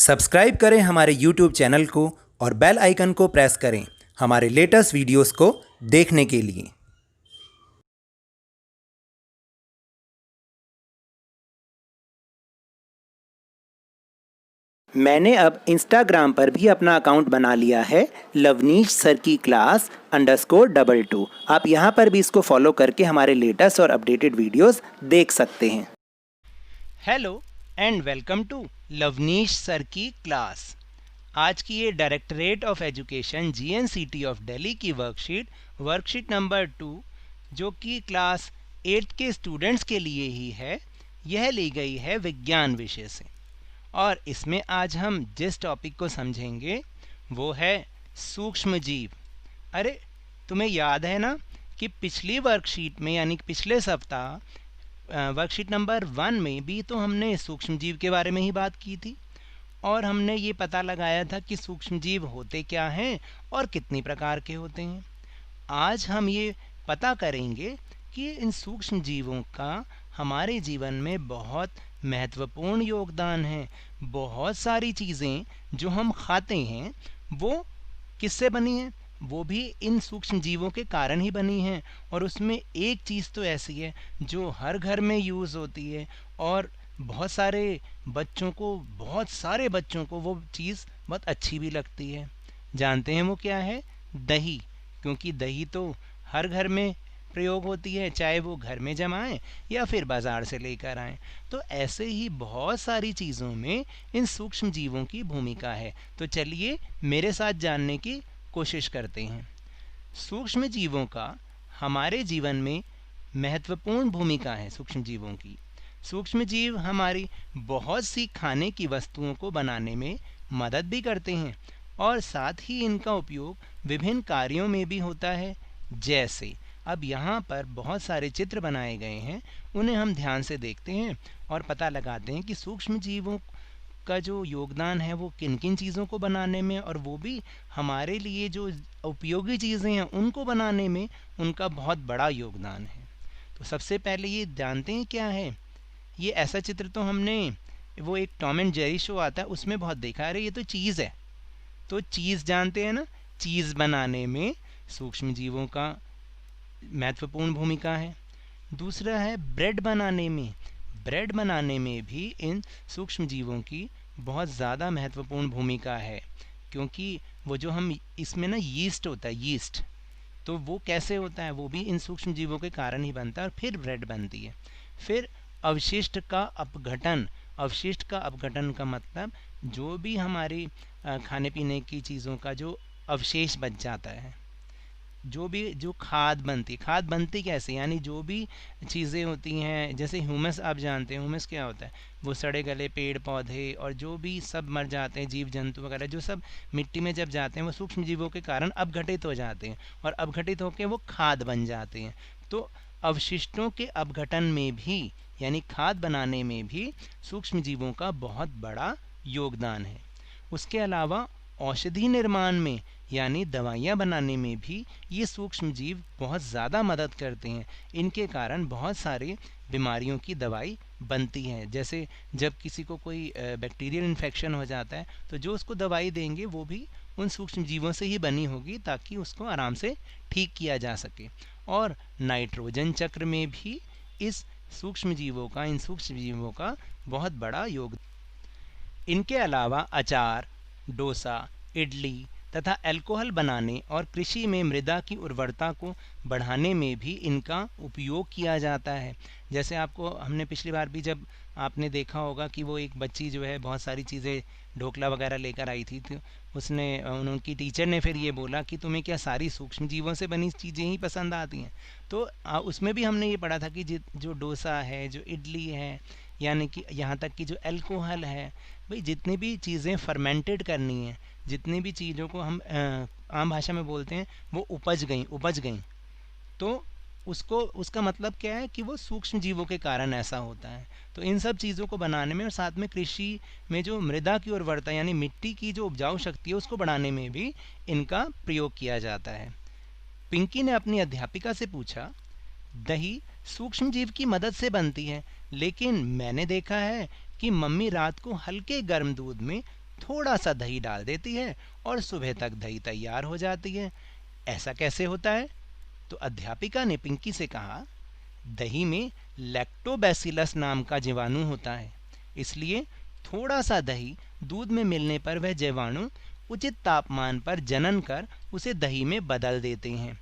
Subscribe करें हमारे YouTube channel को और बेल आइकन को प्रेस करें हमारे लेटेस्ट वीडियोस को देखने के लिए। मैंने अब इंस्टाग्राम पर भी अपना अकाउंट बना लिया है, लवनीश सर की क्लास _22। आप यहाँ पर भी इसको फॉलो करके हमारे लेटेस्ट और अपडेटेड वीडियोस देख सकते हैं। Hello and welcome to Lovneesh sir की क्लास। आज की ये directorate of education GNCT of Delhi की वर्कशीट नंबर 2, जो कि क्लास 8 के स्टूडेंट्स के लिए ही है, यह ली गई है विज्ञान विषय से। और इसमें आज हम जिस टॉपिक को समझेंगे वो है सूक्ष्म जीव। अरे तुम्हें याद है ना कि पिछली वर्कशीट में यानी पिछले सप्ताह वर्कशीट नंबर 1 में भी तो हमने सूक्ष्म जीव के बारे में ही बात की थी और हमने ये पता लगाया था कि सूक्ष्म जीव होते क्या हैं और कितनी प्रकार के होते हैं। आज हम ये पता करेंगे कि इन सूक्ष्म जीवों का हमारे जीवन में बहुत महत्वपूर्ण योगदान है। बहुत सारी चीज़ें जो हम खाते हैं वो किससे बनी हैं? वो भी इन सूक्ष्म जीवों के कारण ही बनी हैं। और उसमें एक चीज़ तो ऐसी है जो हर घर में यूज़ होती है और बहुत सारे बच्चों को वो चीज़ बहुत अच्छी भी लगती है। जानते हैं वो क्या है? दही। क्योंकि दही तो हर घर में प्रयोग होती है, चाहे वो घर में जमाएं या फिर बाज़ार से लेकर आएं। तो ऐसे ही बहुत सारी चीज़ों में इन सूक्ष्म जीवों की भूमिका है। तो चलिए मेरे साथ जानने की कोशिश करते हैं। सूक्ष्म जीवों का हमारे जीवन में महत्वपूर्ण भूमिका है। सूक्ष्म जीवों की सूक्ष्म जीव हमारी बहुत सी खाने की वस्तुओं को बनाने में मदद भी करते हैं और साथ ही इनका उपयोग विभिन्न कार्यों में भी होता है। जैसे अब यहाँ पर बहुत सारे चित्र बनाए गए हैं, उन्हें हम ध्यान से देखते हैं और पता लगाते हैं कि सूक्ष्म जीवों का जो योगदान है वो किन किन चीज़ों को बनाने में, और वो भी हमारे लिए जो उपयोगी चीज़ें हैं उनको बनाने में उनका बहुत बड़ा योगदान है। तो सबसे पहले ये जानते हैं क्या है? ये ऐसा चित्र तो हमने वो एक टॉम एंड जेरी शो आता है उसमें बहुत देखा। अरे ये तो चीज़ है। तो चीज़ जानते हैं ना, चीज़ बनाने में सूक्ष्म जीवों का महत्वपूर्ण भूमिका है। दूसरा है ब्रेड बनाने में। ब्रेड बनाने में भी इन सूक्ष्म जीवों की बहुत ज़्यादा महत्वपूर्ण भूमिका है, क्योंकि वो जो हम इसमें ना यीस्ट होता है, यीस्ट, तो वो कैसे होता है? वो भी इन सूक्ष्म जीवों के कारण ही बनता है और फिर ब्रेड बनती है। फिर अवशिष्ट का अपघटन। अवशिष्ट का अपघटन का मतलब जो भी हमारी खाने पीने की चीज़ों का जो अवशेष बच जाता है, जो खाद बनती कैसे? यानी जो भी चीज़ें होती हैं, जैसे ह्यूमस, आप जानते हैं ह्यूमस क्या होता है? वो सड़े गले पेड़ पौधे और जो भी सब मर जाते हैं, जीव जंतु वगैरह जो सब मिट्टी में जब जाते हैं वो सूक्ष्म जीवों के कारण अपघटित हो जाते हैं और अपघटित होकर वो खाद बन जाते हैं। तो अवशिष्टों के अपघटन में भी यानी खाद बनाने में भी सूक्ष्म जीवों का बहुत बड़ा योगदान है। उसके अलावा औषधि निर्माण में यानी दवाइयाँ बनाने में भी ये सूक्ष्म जीव बहुत ज़्यादा मदद करते हैं। इनके कारण बहुत सारी बीमारियों की दवाई बनती है। जैसे जब किसी को कोई बैक्टीरियल इन्फेक्शन हो जाता है तो जो उसको दवाई देंगे वो भी उन सूक्ष्म जीवों से ही बनी होगी ताकि उसको आराम से ठीक किया जा सके। और नाइट्रोजन चक्र में भी इन सूक्ष्म जीवों का बहुत बड़ा योगदान। इनके अलावा अचार, डोसा, इडली तथा अल्कोहल बनाने और कृषि में मृदा की उर्वरता को बढ़ाने में भी इनका उपयोग किया जाता है। जैसे आपको हमने पिछली बार भी जब आपने देखा होगा कि वो एक बच्ची जो है बहुत सारी चीज़ें ढोकला वगैरह लेकर आई थी, तो उसने उनकी टीचर ने फिर ये बोला कि तुम्हें क्या सारी सूक्ष्म जीवों से बनी चीज़ें ही पसंद आती हैं? तो उसमें भी हमने ये पढ़ा था कि जो डोसा है, जो इडली है, यानी कि यहाँ तक कि जो अल्कोहल है, भाई जितनी भी चीज़ें फर्मेंटेड करनी है, जितनी भी चीज़ों को हम आम भाषा में बोलते हैं वो उपज गई, तो उसका मतलब क्या है कि वो सूक्ष्म जीवों के कारण ऐसा होता है। तो इन सब चीज़ों को बनाने में और साथ में कृषि में जो मृदा की उर्वरता यानी मिट्टी की जो उपजाऊ शक्ति है उसको बढ़ाने में भी इनका प्रयोग किया जाता है। पिंकी ने अपनी अध्यापिका से पूछा, दही सूक्ष्म जीव की मदद से बनती है, लेकिन मैंने देखा है कि मम्मी रात को हल्के गर्म दूध में थोड़ा सा दही डाल देती है और सुबह तक दही तैयार हो जाती है। ऐसा कैसे होता है? तो अध्यापिका ने पिंकी से कहा, दही में लैक्टोबैसिलस नाम का जीवाणु होता है, इसलिए थोड़ा सा दही दूध में मिलने पर वह जीवाणु उचित तापमान पर जनन कर उसे दही में बदल देते हैं।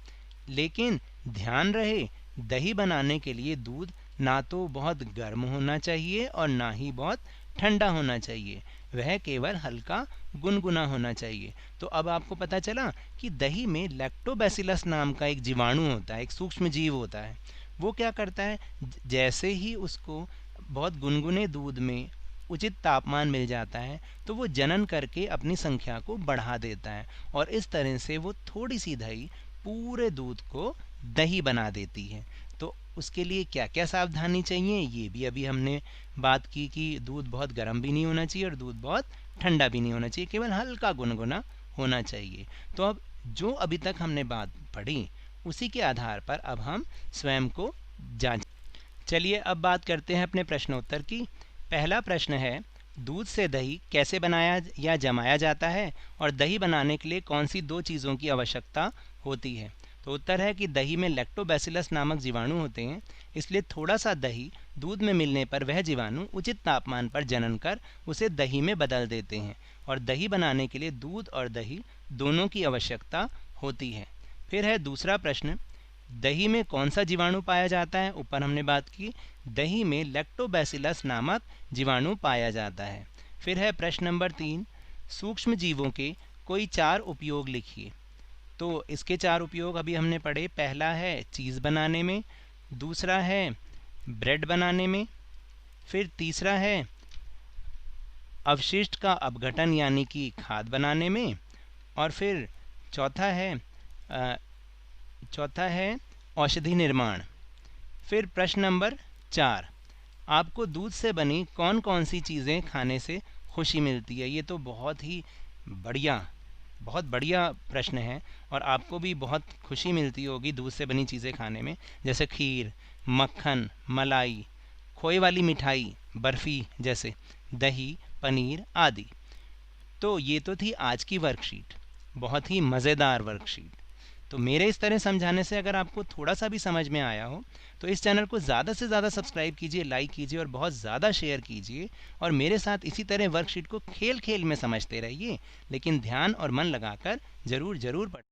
लेकिन ध्यान रहे, दही बनाने के लिए दूध ना तो बहुत गर्म होना चाहिए और ना ही बहुत ठंडा होना चाहिए, वह केवल हल्का गुनगुना होना चाहिए। तो अब आपको पता चला कि दही में लैक्टोबैसिलस नाम का एक जीवाणु होता है, एक सूक्ष्म जीव होता है। वो क्या करता है, जैसे ही उसको बहुत गुनगुने दूध में उचित तापमान मिल जाता है तो वो जनन करके अपनी संख्या को बढ़ा देता है और इस तरह से वो थोड़ी सी दही पूरे दूध को दही बना देती है। तो उसके लिए क्या क्या सावधानी चाहिए ये भी अभी हमने बात की कि दूध बहुत गर्म भी नहीं होना चाहिए और दूध बहुत ठंडा भी नहीं होना चाहिए, केवल हल्का गुनगुना होना चाहिए। तो अब जो अभी तक हमने बात पढ़ी उसी के आधार पर अब हम स्वयं को जांच। चलिए अब बात करते हैं अपने प्रश्नोत्तर की। पहला प्रश्न है, दूध से दही कैसे बनाया या जमाया जाता है और दही बनाने के लिए कौन सी दो चीज़ों की आवश्यकता होती है? तो उत्तर है कि दही में लैक्टोबैसिलस नामक जीवाणु होते हैं, इसलिए थोड़ा सा दही दूध में मिलने पर वह जीवाणु उचित तापमान पर जनन कर उसे दही में बदल देते हैं और दही बनाने के लिए दूध और दही दोनों की आवश्यकता होती है। फिर है दूसरा प्रश्न, दही में कौन सा जीवाणु पाया जाता है? ऊपर हमने बात की, दही में लैक्टोबैसिलस नामक जीवाणु पाया जाता है। फिर है प्रश्न नंबर 3, सूक्ष्म जीवों के कोई 4 उपयोग लिखिए। तो इसके 4 उपयोग अभी हमने पढ़े। पहला है चीज़ बनाने में, दूसरा है ब्रेड बनाने में, फिर तीसरा है अवशिष्ट का अपघटन यानी कि खाद बनाने में, और फिर चौथा है औषधि निर्माण। फिर प्रश्न नंबर 4, आपको दूध से बनी कौन कौन सी चीज़ें खाने से खुशी मिलती है? ये तो बहुत बढ़िया प्रश्न है और आपको भी बहुत खुशी मिलती होगी दूध से बनी चीज़ें खाने में, जैसे खीर, मक्खन, मलाई, खोए वाली मिठाई, बर्फ़ी जैसे, दही, पनीर आदि। तो ये तो थी आज की वर्कशीट, बहुत ही मज़ेदार वर्कशीट। तो मेरे इस तरह समझाने से अगर आपको थोड़ा सा भी समझ में आया हो तो इस चैनल को ज़्यादा से ज़्यादा सब्सक्राइब कीजिए, लाइक कीजिए और बहुत ज़्यादा शेयर कीजिए और मेरे साथ इसी तरह वर्कशीट को खेल खेल में समझते रहिए, लेकिन ध्यान और मन लगाकर ज़रूर पढ़ें।